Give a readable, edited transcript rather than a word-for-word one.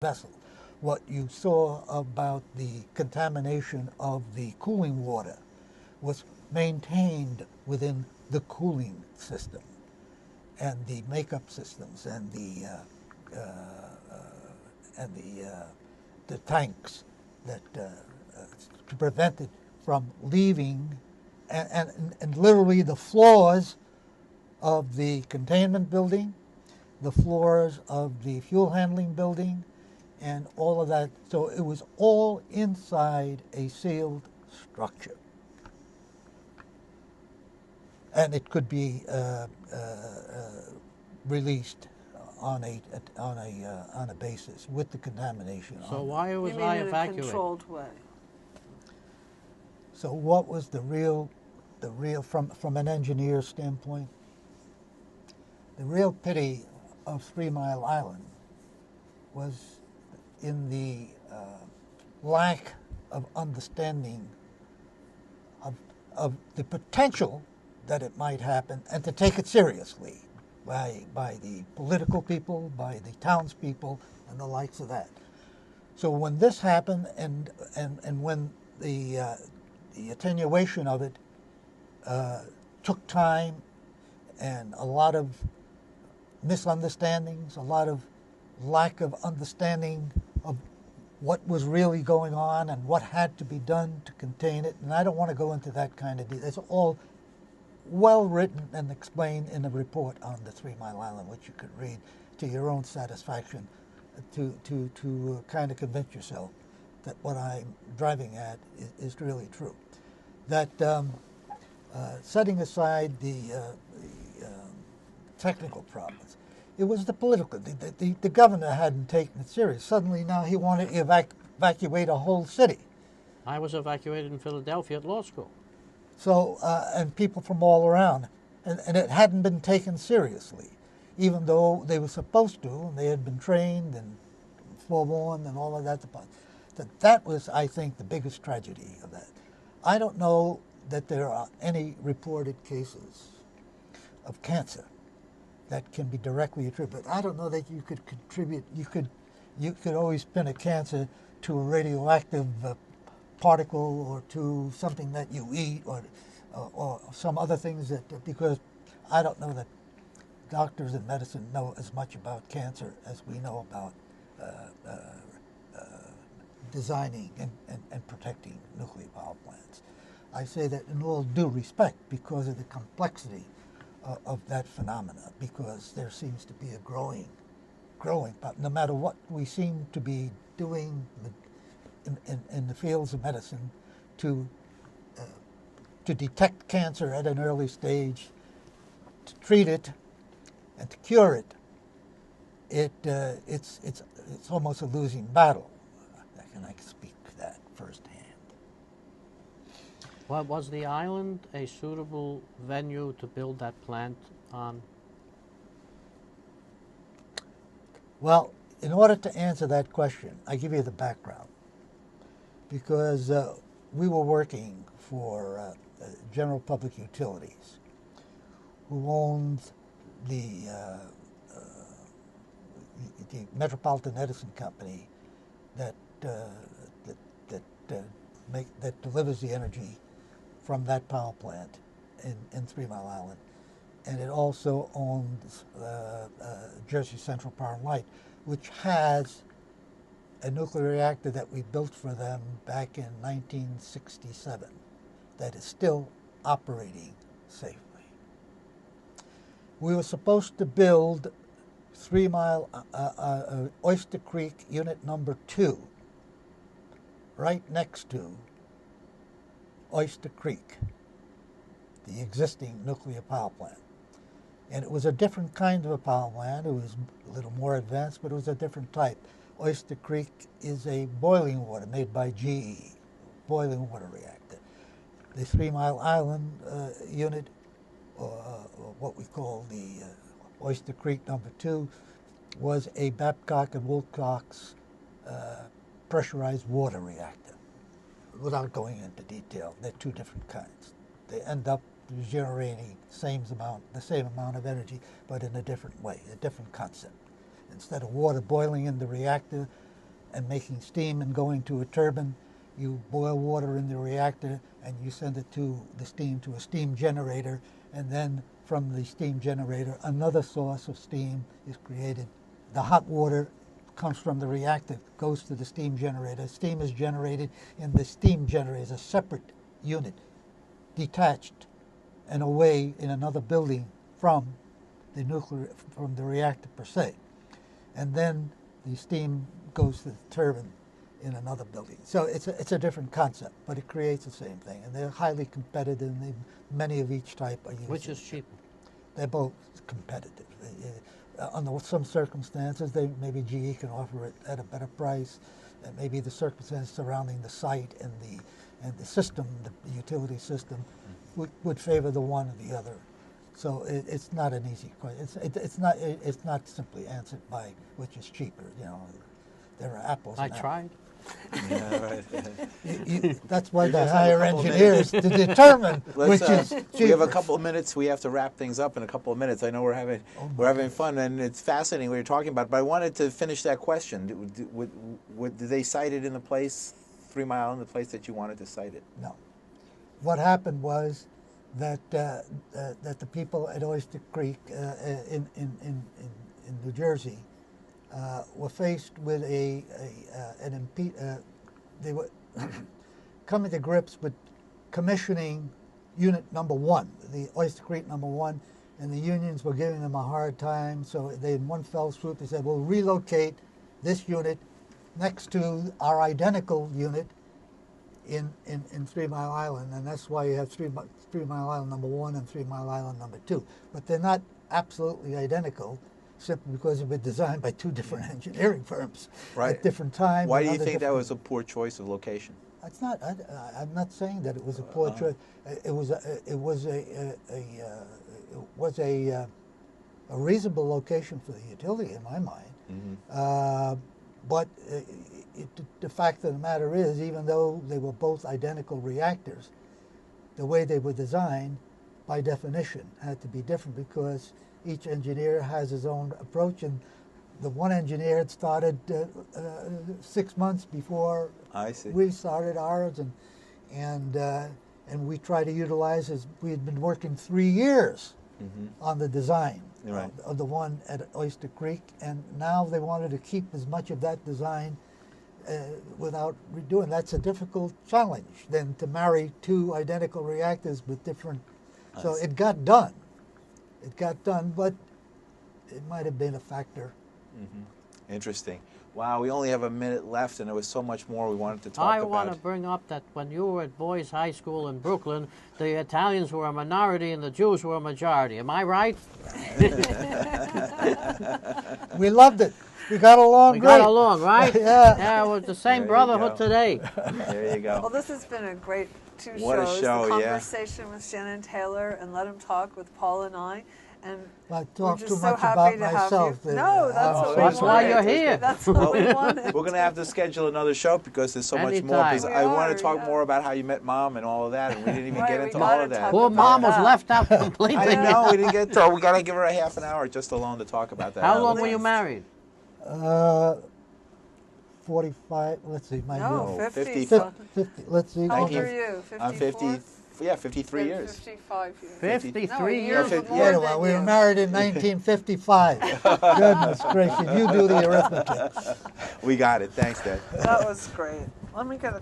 vessel. What you saw about the contamination of the cooling water was maintained within the cooling system and the makeup systems and the tanks that to prevent it from leaving, and literally the floors of the containment building, the floors of the fuel handling building, and all of that. So it was all inside a sealed structure. And it could be released on a basis with the contamination So on it. why was You mean I in a evacuated? controlled way? So what was the real from an engineer standpoint? The real pity of 3 Mile Island was in the lack of understanding of, of the potential that it might happen, and to take it seriously by the political people, by the townspeople, and the likes of that. So when this happened, and when the attenuation of it took time, and a lot of misunderstandings, a lot of lack of understanding of what was really going on and what had to be done to contain it. And I don't want to go into that kind of detail. It's all well written and explained in a report on the 3 Mile Island, which you could read to your own satisfaction to kind of convince yourself that what I'm driving at is really true. That setting aside the technical problems, it was the political. The governor hadn't taken it serious. Suddenly now he wanted to evacuate a whole city. I was evacuated in Philadelphia at law school. So, and people from all around. And it hadn't been taken seriously, even though they were supposed to, and they had been trained and forewarned and all of that. That was, I think, the biggest tragedy of that. I don't know that there are any reported cases of cancer that can be directly attributed. I don't know that you could contribute. You could always pin a cancer to a radioactive particle or to something that you eat or some other things that, because I don't know that doctors in medicine know as much about cancer as we know about designing and protecting nuclear power plants. I say that in all due respect because of the complexity of that phenomena, because there seems to be a growing, but no matter what we seem to be doing in the fields of medicine to detect cancer at an early stage, to treat it, and to cure it, it's almost a losing battle. And I can speak that firsthand. Well, was the island a suitable venue to build that plant on? Well, in order to answer that question, I give you the background. Because we were working for General Public Utilities, who owns the Metropolitan Edison Company that that delivers the energy from that power plant in 3 Mile Island, and it also owns Jersey Central Power and Light, which has a nuclear reactor that we built for them back in 1967 that is still operating safely. We were supposed to build 3 Mile Oyster Creek Unit Number 2 right next to Oyster Creek, the existing nuclear power plant. And it was a different kind of a power plant. It was a little more advanced, but it was a different type. Oyster Creek is a boiling water made by GE, boiling water reactor. The 3 Mile Island unit, or what we call the Oyster Creek Number 2, was a Babcock and Wilcox pressurized water reactor. Without going into detail, they're two different kinds. They end up generating the same amount of energy, but in a different way, a different concept. Instead of water boiling in the reactor, and making steam and going to a turbine. You boil water in the reactor and you send it to the steam to a steam generator, and then from the steam generator another source of steam is created. The hot water comes from the reactor, goes to the steam generator. Steam is generated in the steam generator, a separate unit, detached and away in another building from the reactor per se. And then the steam goes to the turbine in another building. So it's a different concept, but it creates the same thing. And they're highly competitive. And many of each type are used. Which is cheaper? They're both competitive. Under some circumstances, maybe GE can offer it at a better price. And maybe the circumstances surrounding the site and the system, the utility system, would favor the one or the other. So it's not an easy question. It's not simply answered by which is cheaper. You know, there are apples. I tried. Yeah, right. That's why they hire engineers to determine which is cheaper. We have a couple of minutes. We have to wrap things up in a couple of minutes. I know we're having fun, and it's fascinating what you're talking about. But I wanted to finish that question. Did they cite it in the place, 3 Mile Island, the place that you wanted to cite it? No. What happened was that that the people at Oyster Creek in New Jersey were faced with they were coming to grips with commissioning unit number 1, the Oyster Creek number 1, and the unions were giving them a hard time. So they, in one fell swoop, they said, "We'll relocate this unit next to our identical unit in 3 Mile Island," and that's why you have 3 Mile Island number 1 and 3 Mile Island number 2. But they're not absolutely identical, simply because they've been designed by 2 different engineering firms at different times. Why do you think that was a poor choice of location? It's not. I'm not saying that it was a poor choice. It was a reasonable location for the utility in my mind. Mm-hmm. But the fact of the matter is, even though they were both identical reactors, the way they were designed, by definition, had to be different because each engineer has his own approach. And the one engineer had started 6 months before we started ours, and we try to utilize we had been working 3 years on the design of the one at Oyster Creek, and now they wanted to keep as much of that design without redoing. That's a difficult challenge then, to marry 2 identical reactors with different. So it got done. It got done, but it might have been a factor. Mm-hmm. Interesting. Wow, we only have a minute left, and there was so much more we wanted to talk about. I want to bring up that when you were at Boys High School in Brooklyn, the Italians were a minority and the Jews were a majority. Am I right? We loved it. We got along great. We got along, right? Yeah. Yeah, it was the same brotherhood today. There you go. Well, this has been a great 2 What shows. a show, the yeah. conversation with Shannon Taylor and Let Him Talk with Paul and I. And I we're talk just too so much happy about to myself. have you. No, That's why you're here. That's what we wanted. We're going to have to schedule another show because there's so much more. Anytime. Because I want to talk more about how you met Mom and all of that, and we didn't even get into all of that. Poor Mom was left out completely. I know, we didn't get to. We got to give her a half an hour just alone to talk about that. How long were you married? 45. Let's see. No, 50. 50. Let's see. How old are you? 54? I'm 50. Yeah, 53 years. 55 years. 53 years. years. More Yeah, well, than we were you. married in 1955. Goodness gracious, you do the arithmetic. We got it. Thanks, Dad. That was great. Let me get a